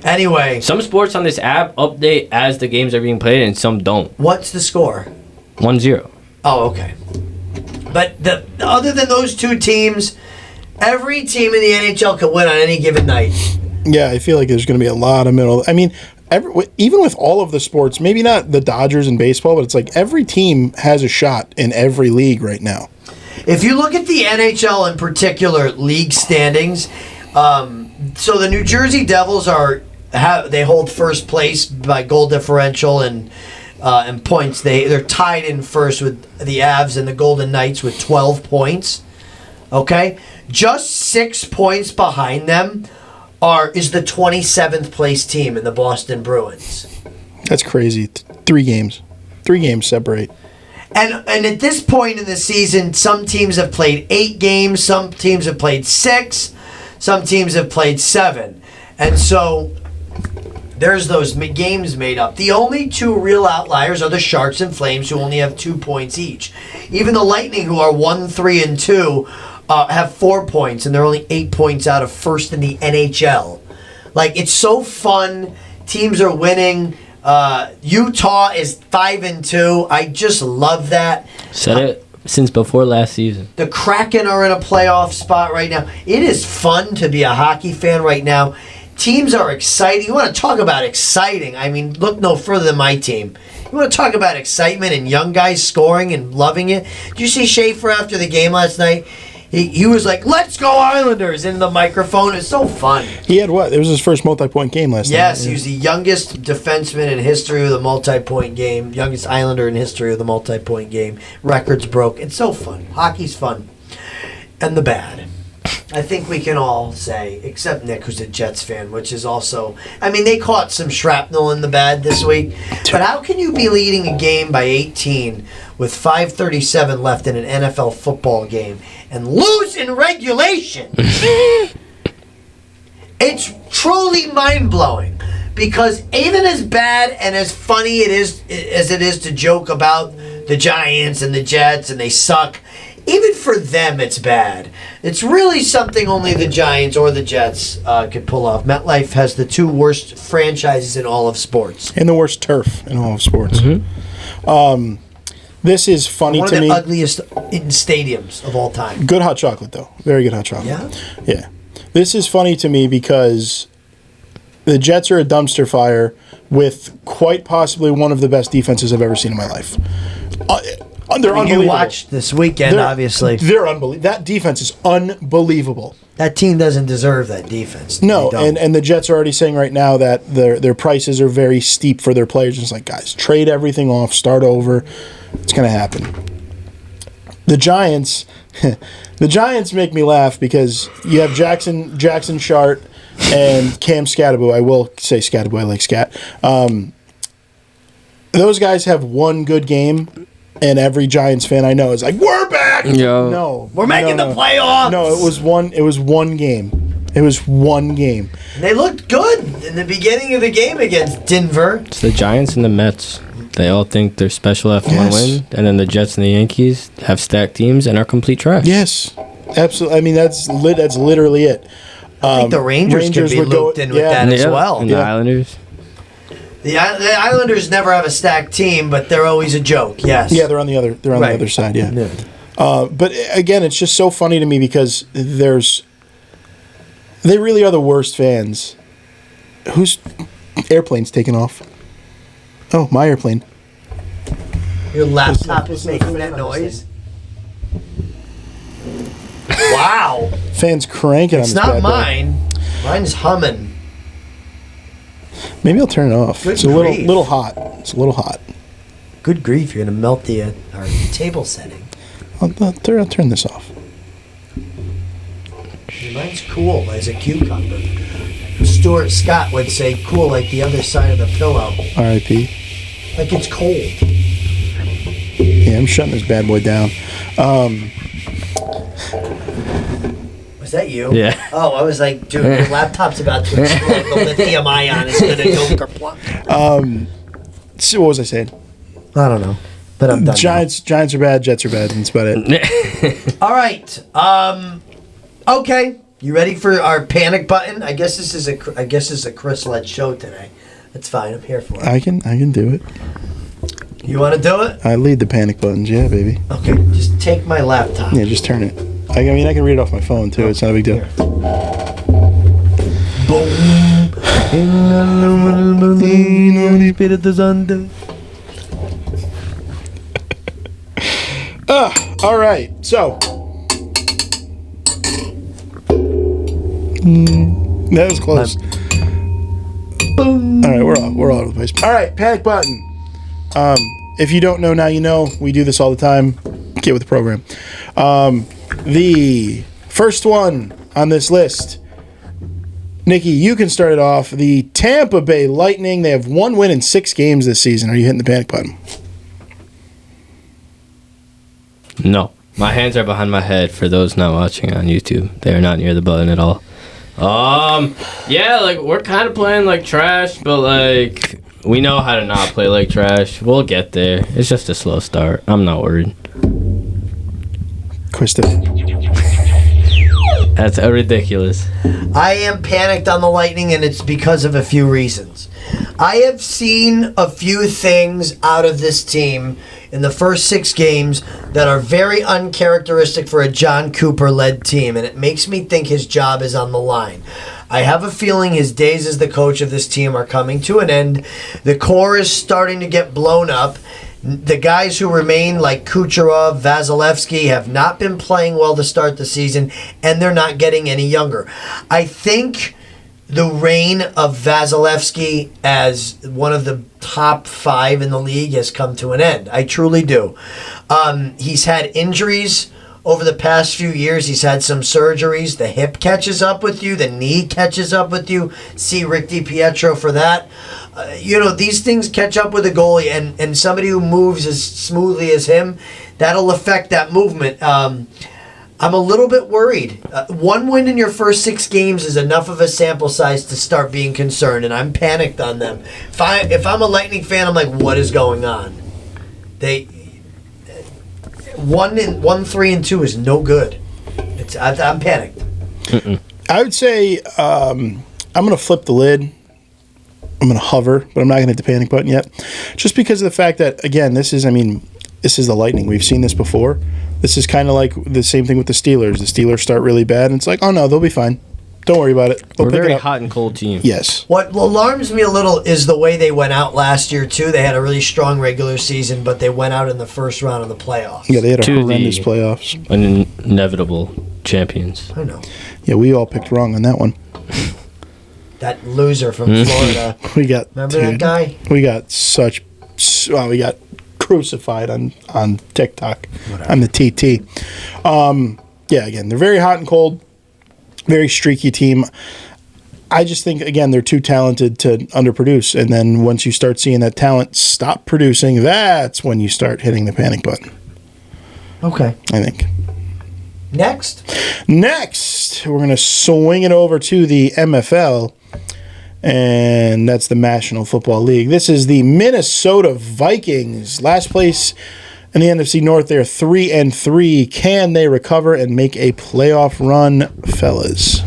Anyway. Some sports on this app update as the games are being played, and some don't. What's the score? 1-0. Oh, okay. But other than those two teams, every team in the NHL can win on any given night. Yeah, I feel like there's going to be a lot of middle. I mean, even with all of the sports, maybe not the Dodgers and baseball, but it's like every team has a shot in every league right now. If you look at the NHL in particular league standings, so the New Jersey Devils they hold first place by goal differential and points. They're tied in first with the Avs and the Golden Knights with 12 points. Okay, just 6 points behind them is the 27th place team in the Boston Bruins. That's crazy. 3 games. 3 games separate. And at this point in the season, some teams have played 8 games, some teams have played 6, some teams have played 7. And so there's those games made up. The only 2 real outliers are the Sharks and Flames, who only have 2 points each. Even the Lightning, who are 1-3-2, have 4 points, and they're only 8 points out of first in the NHL. Like, it's so fun. Teams are winning. Utah is 5-2. I just love that. Said it since before last season. The Kraken are in a playoff spot right now. It is fun to be a hockey fan right now. Teams are exciting. You want to talk about exciting? I mean, look no further than my team. You want to talk about excitement and young guys scoring and loving it? Did you see Schaefer after the game last night? He was like, "Let's go Islanders!" in the microphone. It's so fun. He had what? It was his first multi-point game last night. Yes, he was the youngest defenseman in history of the multi-point game. Youngest Islander in history of the multi-point game. Records broke. It's so fun. Hockey's fun. And the bad. I think we can all say, except Nick, who's a Jets fan, which is also... I mean, they caught some shrapnel in the bad this week. But how can you be leading a game by 18 with 5:37 left in an NFL football game and lose in regulation? It's truly mind-blowing. Because even as bad and as funny as it is to joke about the Giants and the Jets and they suck, even for them it's bad. It's really something only the Giants or the Jets could pull off. MetLife has the 2 worst franchises in all of sports. And the worst turf in all of sports. Mm-hmm. This is funny One to of me. the ugliest in stadiums of all time. Good hot chocolate, though. Very good hot chocolate. Yeah? Yeah. This is funny to me because the Jets are a dumpster fire with quite possibly one of the best defenses I've ever seen in my life. They're unbelievable. You watched this weekend, obviously. They're unbelievable. That defense is unbelievable. That team doesn't deserve that defense. No, They don't. and the Jets are already saying right now that their prices are very steep for their players. It's like, guys, trade everything off, start over. It's going to happen. The Giants make me laugh because you have Jackson Shart, and Cam Scatterbo. I will say Scatterbo. I like Scat. Those guys have one good game, and every Giants fan I know is like, "We're back." Yo. No, We're making no. the playoffs. No, it was one. It was one game. It was one game. They looked good in the beginning of the game against Denver. It's the Giants and the Mets. They all think they're special after one Yes. win, and then the Jets and the Yankees have stacked teams and are complete trash. Yes, absolutely. I mean, that's literally it. I think the Rangers could be would go- looped in with yeah. that as well. And the Yeah. Islanders. The Islanders never have a stacked team, but they're always a joke. Yes. Yeah, they're on the other. They're on Right. the other side. Yeah. But again, it's just so funny to me because they really are the worst fans. Whose airplane's taking off? Oh, my airplane. Your laptop is making that noise. Wow. Fans cranking on It's this not bad boy. mine. Mine's humming. Maybe I'll turn it off. Good It's a grief. little hot. It's a little hot. Good grief, you're going to melt our table setting. I'll turn this off. Mine's cool as a cucumber. Stuart Scott would say cool like the other side of the pillow. R.I.P. Like it's cold. Yeah, I'm shutting this bad boy down. Was that you? Yeah. Oh, I was like, dude, your laptop's about to explode. The lithium ion is going to go kerplunk. So what was I saying? I don't know. But I'm done. Giants are bad. Jets are bad. That's about it. now. All right. Okay. You ready for our panic button? I guess this is a Chris-led show today. That's fine. I'm here for it. I can do it. You want to do it? I lead the panic buttons. Yeah, baby. Okay. Just take my laptop. Yeah, just turn it. I mean, I can read it off my phone too. It's not a big deal. Boom. All right. So that was close. Boom. All right, we're all over the place. All right, panic button. If you don't know, now you know. We do this all the time. Get with the program. The first one on this list, Nikki, you can start it off. The Tampa Bay Lightning. They have one win in 6 games this season. Are you hitting the panic button? No. My hands are behind my head for those not watching on YouTube. They are not near the button at all. Yeah, like, we're kind of playing like trash, but, like, we know how to not play like trash. We'll get there. It's just a slow start. I'm not worried. Krista. That's ridiculous. I am panicked on the Lightning, and it's because of a few reasons. I have seen a few things out of this team in the first 6 games that are very uncharacteristic for a John Cooper-led team, and it makes me think his job is on the line. I have a feeling his days as the coach of this team are coming to an end. The core is starting to get blown up. The guys who remain, like Kucherov, Vasilevsky, have not been playing well to start the season, and they're not getting any younger. I think the reign of Vasilevsky as one of the top 5 in the league has come to an end. I truly do. He's had injuries over the past few years. He's had some surgeries. The hip catches up with you. The knee catches up with you. See Rick DiPietro for that. These things catch up with a goalie, and somebody who moves as smoothly as him, that'll affect that movement. I'm a little bit worried. 1 win in your first 6 games is enough of a sample size to start being concerned, and I'm panicked on them. If I'm a Lightning fan, I'm like, what is going on? They 1-3-2 is no good. I'm panicked. I would say I'm going to flip the lid. I'm going to hover, but I'm not going to hit the panic button yet. Just because of the fact that, again, this is the Lightning. We've seen this before. This is kind of like the same thing with the Steelers. The Steelers start really bad, and it's like, oh, no, they'll be fine. Don't worry about it. They'll We're a pick very it up. hot and cold team. Yes. What alarms me a little is the way they went out last year, too. They had a really strong regular season, but they went out in the first round of the playoffs. Yeah, they had a To the- horrendous playoffs. Inevitable champions. I know. Yeah, we all picked wrong on that one. That loser from Florida. We got Remember that guy? We got we got crucified on TikTok on the TT. Yeah, again, they're very hot and cold, very streaky team. I just think, again, they're too talented to underproduce. And then once you start seeing that talent stop producing, that's when you start hitting the panic button, Okay. I think. Next. Next, we're going to swing it over to the MFL, and that's the National Football League. This is the Minnesota Vikings. Last place in the NFC North. They're 3-3. Can they recover and make a playoff run, fellas?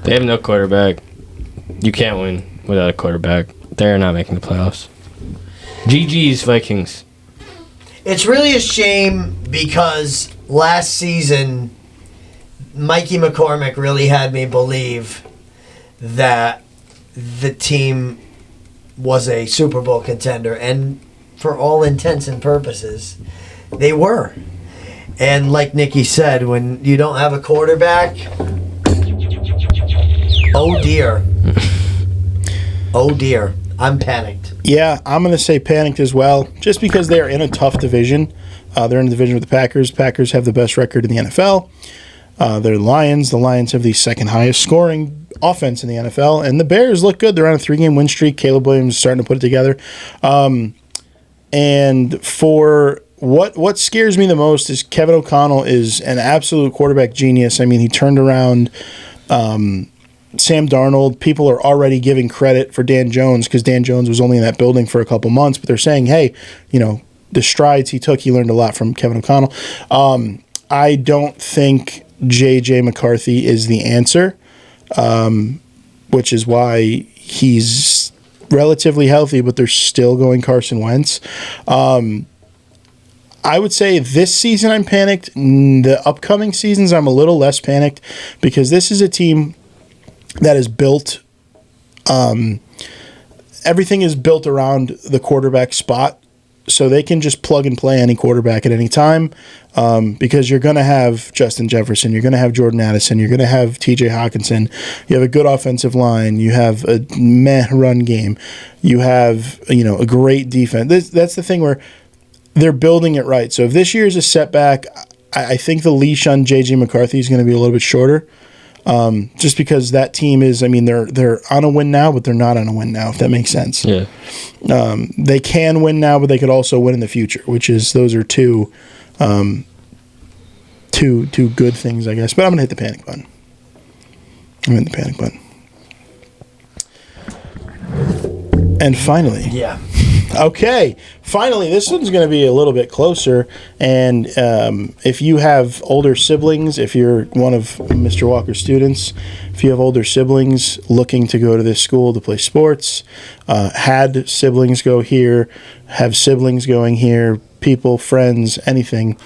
They have no quarterback. You can't win without a quarterback. They're not making the playoffs. GG's Vikings. It's really a shame because last season, Mikey McCormick really had me believe that the team was a Super Bowl contender. And for all intents and purposes, they were. And like Nikki said, when you don't have a quarterback, oh dear. Oh dear. I'm panicked. Yeah, I'm going to say panicked as well, just because they are in a tough division. They're in a division with the Packers. Packers have the best record in the NFL. They're Lions. The Lions have the second highest scoring offense in the NFL. And the Bears look good. They're on a 3-game win streak. Caleb Williams is starting to put it together. And for what scares me the most is Kevin O'Connell is an absolute quarterback genius. I mean, he turned around Sam Darnold. People are already giving credit for Dan Jones because Dan Jones was only in that building for a couple months, but they're saying, hey, the strides he took, he learned a lot from Kevin O'Connell. I don't think J.J. McCarthy is the answer, which is why he's relatively healthy, but they're still going Carson Wentz. I would say this season I'm panicked. The upcoming seasons I'm a little less panicked because this is a team that is built, everything is built around the quarterback spot, so they can just plug and play any quarterback at any time because you're going to have Justin Jefferson, you're going to have Jordan Addison, you're going to have TJ Hawkinson, you have a good offensive line, you have a meh run game, you have a great defense. That's the thing where they're building it right. So if this year is a setback, I think the leash on J.J. McCarthy is going to be a little bit shorter. Just because that team is, they're on a win now, but they're not on a win now, if that makes sense. Yeah. They can win now, but they could also win in the future, those are two good things, I guess. But I'm going to hit the panic button. I'm hitting the panic button. And finally. Yeah. Okay, finally, this one's going to be a little bit closer. And if you have older siblings, if you're one of Mr. Walker's students, if you have older siblings looking to go to this school to play sports, had siblings go here, have siblings going here, people, friends, anything,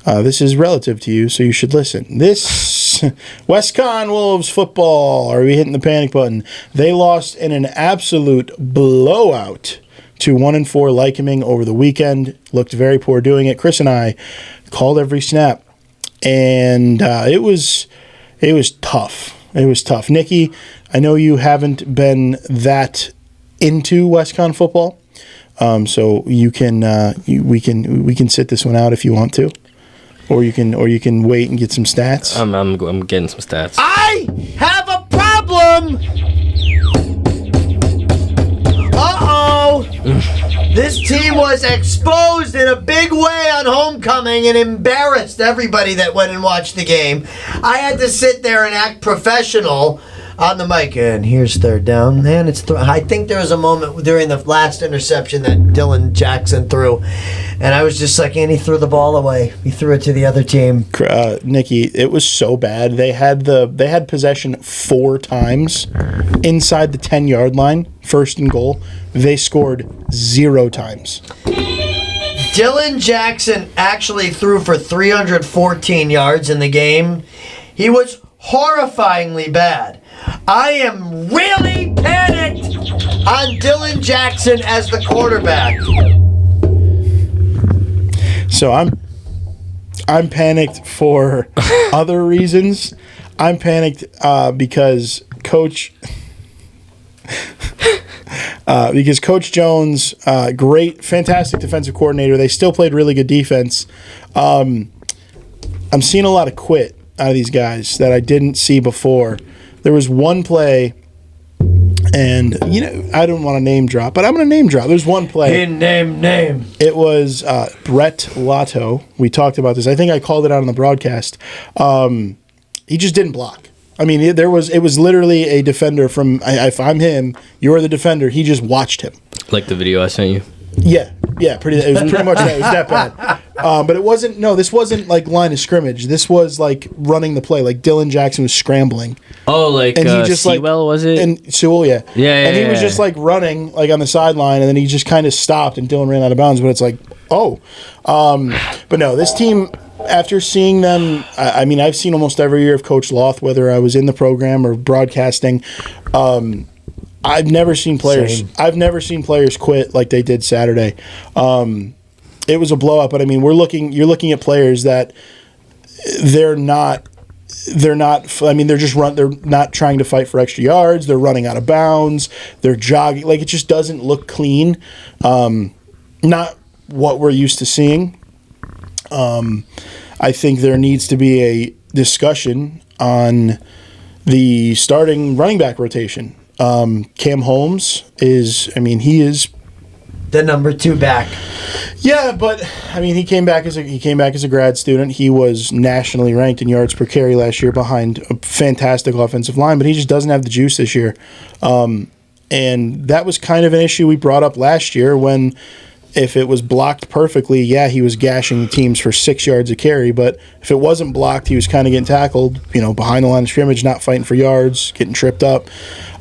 this is relative to you, so you should listen. This WestCon Wolves football, are we hitting the panic button? They lost in an absolute blowout to 1-4 Lycoming over the weekend. Looked very poor doing it. Chris and I called every snap, and it was tough. It was tough. Nikki, I know you haven't been that into WestCon football, so you can we can sit this one out if you want to, or you can wait and get some stats. I'm getting some stats. I have a problem. This team was exposed in a big way on homecoming and embarrassed everybody that went and watched the game. I had to sit there and act professional on the mic. And here's third down. And I think there was a moment during the last interception that Dylan Jackson threw. And I was just like, and he threw the ball away. He threw it to the other team. Nikki, it was so bad. They had possession 4 times inside the 10-yard line, first and goal. They scored 0 times. Dylan Jackson actually threw for 314 yards in the game. He was horrifyingly bad. I am really panicked on Dylan Jackson as the quarterback. So I'm panicked for other reasons. I'm panicked because Coach Jones, great, fantastic defensive coordinator. They still played really good defense. I'm seeing a lot of quit out of these guys that I didn't see before. There was one play, and I don't want to name drop, but I'm going to name drop. There's one play. Name. It It was Brett Lotto. We talked about this. I think I called it out on the broadcast. He just didn't block. I mean, it was literally a defender from. If I'm him, you're the defender. He just watched him. Like the video I sent you. Yeah, it was pretty much that. It was that bad. But it wasn't. No, this wasn't like line of scrimmage. This was like running the play. Like Dylan Jackson was scrambling. Oh, like And he just Sewell, was it? And Sewell, yeah. And he was yeah. just like running like on the sideline, and then he just kind of stopped, and Dylan ran out of bounds. But it's like, oh, but no, this team. After seeing them, I mean, I've seen almost every year of Coach Loth, whether I was in the program or broadcasting. I've never seen players. Same. I've never seen players quit like they did Saturday. It was a blowout, but I mean, you're looking at players that they're not. I mean, they're not trying to fight for extra yards. They're running out of bounds. They're jogging. Like, it just doesn't look clean. Not what we're used to seeing. I think there needs to be a discussion on the starting running back rotation. Cam Holmes he is the number 2 back. Yeah, but I mean, he came back as a grad student. He was nationally ranked in yards per carry last year behind a fantastic offensive line, but he just doesn't have the juice this year. And that was kind of an issue we brought up last year when, if it was blocked perfectly, yeah, he was gashing teams for 6 yards a carry, but if it wasn't blocked, he was kind of getting tackled, behind the line of scrimmage, not fighting for yards, getting tripped up.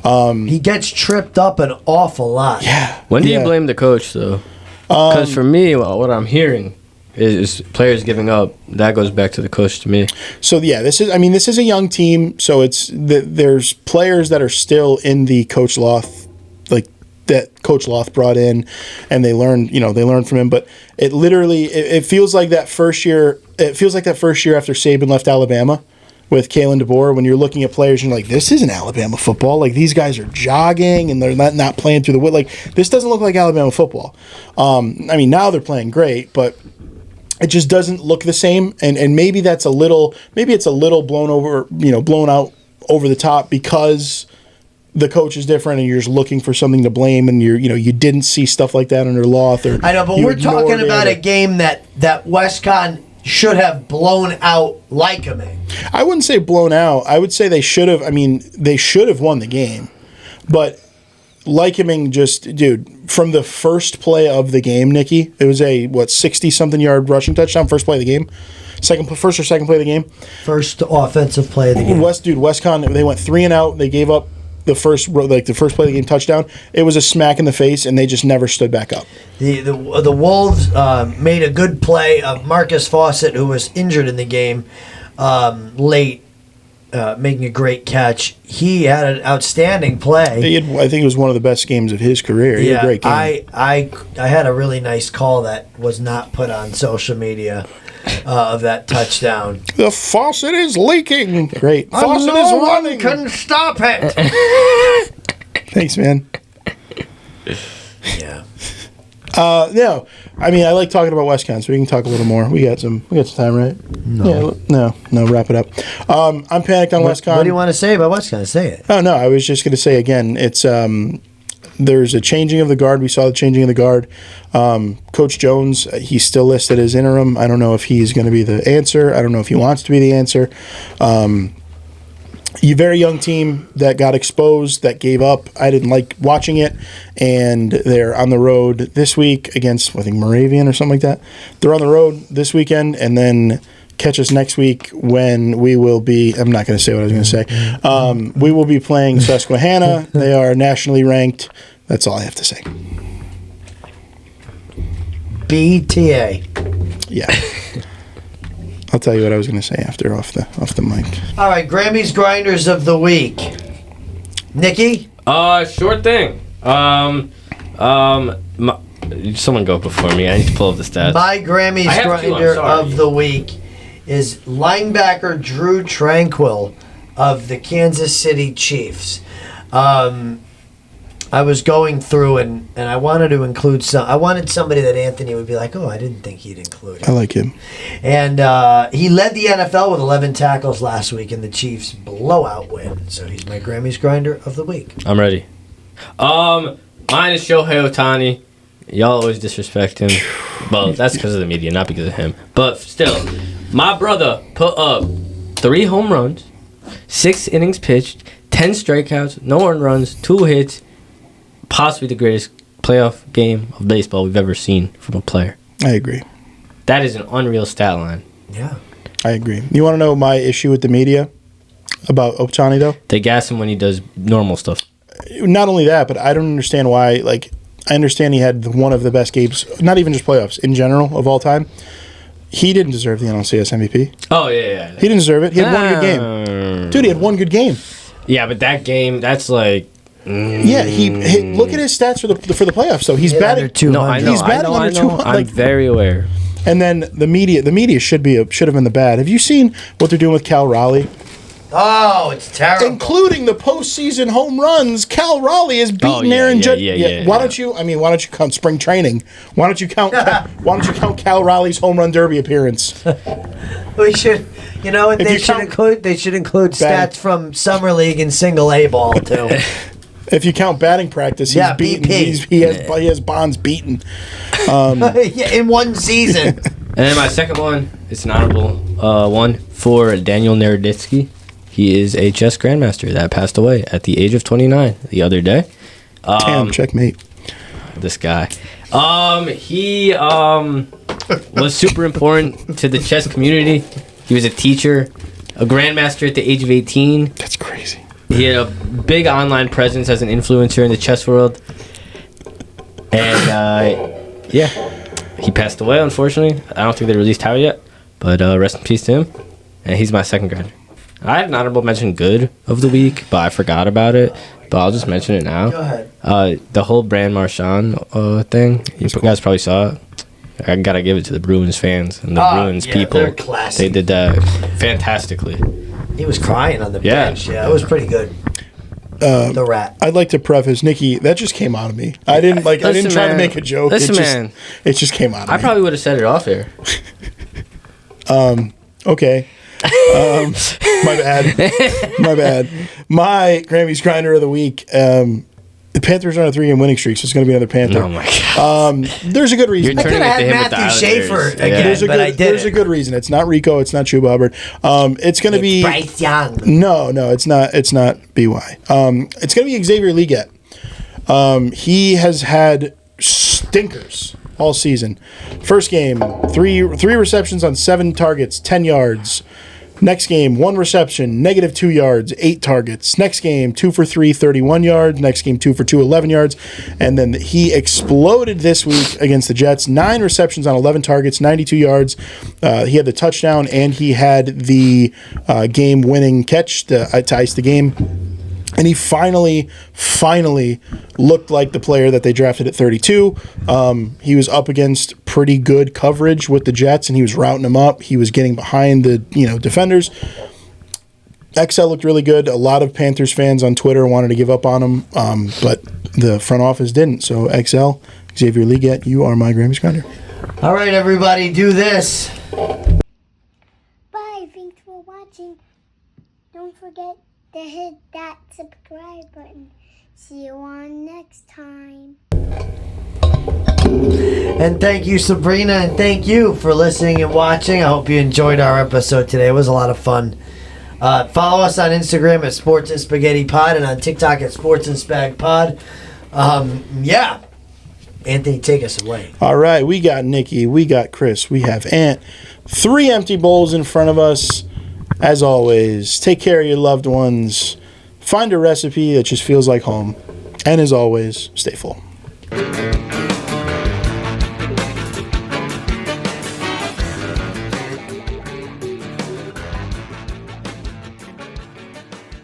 He gets tripped up an awful lot. Yeah. When do you blame the coach, though? Because for me, what I'm hearing is players giving up. That goes back to the coach to me. So yeah, this is a young team. So there's players that are still in the Coach Loth, like that Coach Loth brought in, and they learned from him. But it feels like that first year. It feels like that first year after Saban left Alabama with Kalen DeBoer, when you're looking at players and you're like, this isn't Alabama football. Like, these guys are jogging and they're not playing through the wood. Like, this doesn't look like Alabama football. I mean, now they're playing great, but it just doesn't look the same. And maybe it's a little blown out over the top because the coach is different and you're just looking for something to blame, and you didn't see stuff like that under Loth. Or I know, but we're talking about a game that WestCon should have blown out Lycoming. I wouldn't say blown out. I would say they should have. I mean, they should have won the game. But Lycoming from the first play of the game, Nikki, it was a 60-something yard rushing touchdown, first play of the game. First or second play of the game? First offensive play of the game. WestCon, they went 3 and out. They gave up the first play of the game touchdown. It was a smack in the face, and they just never stood back up. The Wolves made a good play of Marcus Fawcett, who was injured in the game late, making a great catch. He had an outstanding play. I think it was one of the best games of his career. He had a great game. I had a really nice call that was not put on social media of that touchdown. The faucet is leaking. Great. Faucet is running. Couldn't stop it. Thanks, man. Yeah. No, I mean, I like talking about WestCon, so we can talk a little more. We got some time, right? No. Yeah, no. Wrap it up. I'm panicked on WestCon. What do you want to say about WestCon? Say it. Oh no, I was just going to say again. It's there's a changing of the guard. We saw the changing of the guard. Coach Jones, he's still listed as interim. I don't know if he's going to be the answer. I don't know if he wants to be the answer. A very young team that got exposed, that gave up. I didn't like watching it, and they're on the road this week against, I think, Moravian or something like that. They're on the road this weekend, and then catch us next week when we will be, I'm not going to say what I was going to say. We will be playing Susquehanna. They are nationally ranked. That's all I have to say. BTA. Yeah. I'll tell you what I was going to say after off the mic. All right, Grammy's Grinders of the Week. Nikki? Short thing. Someone go before me. I need to pull up the stats. My Grammy's Grinder of the Week is linebacker Drew Tranquill of the Kansas City Chiefs. I was going through and I wanted to include some. I wanted somebody that Anthony would be like, oh, I didn't think he'd include. I like him. And he led the NFL with 11 tackles last week in the Chiefs' blowout win. So he's my Grammys grinder of the week. I'm ready. Mine is Shohei Ohtani. Y'all always disrespect him. Well, that's because of the media, not because of him. But still, my brother put up 3 home runs, 6 innings pitched, 10 strikeouts, no earned runs, 2 hits. Possibly the greatest playoff game of baseball we've ever seen from a player. I agree. That is an unreal stat line. Yeah. I agree. You want to know my issue with the media about Ohtani, though? They gas him when he does normal stuff. Not only that, but I don't understand why. Like, I understand he had one of the best games, not even just playoffs, in general, of all time. He didn't deserve the NLCS MVP. Oh, yeah. He didn't deserve it. He had one good game. Dude, he had one good game. Yeah, but that game, that's like... Yeah, he look at his stats for the playoffs. So he's batting under 200. No, I know. He's batting I under know. 200. I'm Like, very aware. and then the media should have been the bad. Have you seen what they're doing with Cal Raleigh? Oh, it's terrible. Including the postseason home runs, Cal Raleigh is beating Aaron Judge. Why don't you count spring training? Why don't you count Cal Raleigh's home run derby appearance? We should, you know what If they you should count- include? They should include Batting. stats from summer league and single A ball too. If you count batting practice, he's Yeah, beaten. BP. He has Bonds beaten. Yeah, in one season. And then my second one, it's an honorable one for Daniel Naroditsky. He is a chess grandmaster that passed away at the age of 29 the other day. Damn, checkmate. This guy. He was super important to the chess community. He was a teacher, a grandmaster at the age of 18. That's crazy. He had a big online presence as an influencer in the chess world. And, yeah, he passed away, unfortunately. I don't think they released how yet, but rest in peace to him. And he's my second grinder. I had an honorable mention good of the week, but I forgot about it. But I'll just mention it now. Go ahead. The whole Brand Marchand thing, you guys probably saw it. I gotta give it to the Bruins fans and the Bruins yeah, people. they're classy. They did that fantastically. He was crying on the Yeah. bench. Yeah, it was pretty good. The rat. I'd like to preface, Nikki, that just came out of me. I didn't try Listen, to man. make a joke. Listen, it just, man. It just came out of me. I probably would have said it off air. Okay. My bad. My Grammys grinder of the week. The Panthers are on a 3-game winning streak, so it's going to be another Panther. Oh my god. There's a good reason. You're I could turning have it to had him with the Matthew Schaefer Islanders. again, Yeah. but There's a good reason. It's not Rico. It's not Chuba Hubbard. It's going to be Bryce Young. No, it's not. It's not BY. It's going to be Xavier Leggett. He has had stinkers all season. First game, three receptions on 7 targets, 10 yards. Next game, 1 reception, -2 yards, 8 targets. Next game, 2 for 3, 31 yards. Next game, 2 for 2, 11 yards. And then he exploded this week against the Jets. 9 receptions on 11 targets, 92 yards. He had the touchdown, and he had the game-winning catch to ice the game. And he finally looked like the player that they drafted at 32. He was up against pretty good coverage with the Jets, and he was routing them up. He was getting behind the defenders. XL looked really good. A lot of Panthers fans on Twitter wanted to give up on him, but the front office didn't. So XL, Xavier Leggett, you are my Grammys grinder. All right, everybody, do this. Bye. Thanks for watching. Don't forget to hit that subscribe button. See you on next time. And thank you, Sabrina, and thank you for listening and watching. I hope you enjoyed our episode today. It was a lot of fun. Follow us on Instagram at Sports and Spaghetti Pod and on TikTok at Sports and Spag Pod. Yeah. Anthony, take us away. All right, we got Nikki, we got Chris, we have Ant. 3 empty bowls in front of us. As always, take care of your loved ones. Find a recipe that just feels like home. And as always, stay full.